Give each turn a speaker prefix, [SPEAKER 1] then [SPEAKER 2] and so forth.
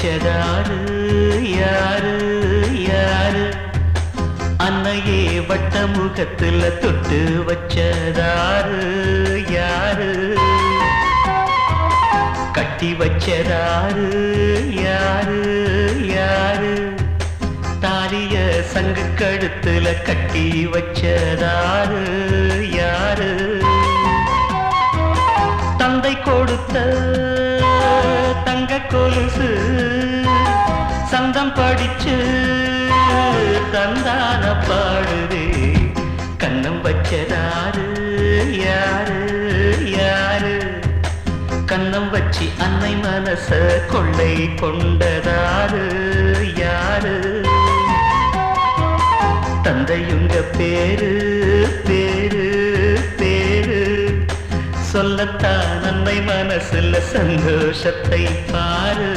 [SPEAKER 1] வச்சதாரு யாரு யாரு அன்னையே வட்ட முகத்துல தொட்டு வச்சதாரு யாரு கட்டி வச்சதாரு யாரு யாரு தாலிய சங்கு கழுத்துல கட்டி வச்சதாரு யாரு தந்தை கொடுத்த தங்க கொலுசு சந்தம் படிச்சு தந்தான பாடுதே கண்ணம் வச்சதாரு யாரு யாரு கண்ணம் வச்சு அன்னை மனச கொள்ளை கொண்டதாரு யாரு தந்தையுங்க பேரு பேரு பேரு சொல்லத்தான் அன்னை மனசுல சந்தோஷத்தை பாரு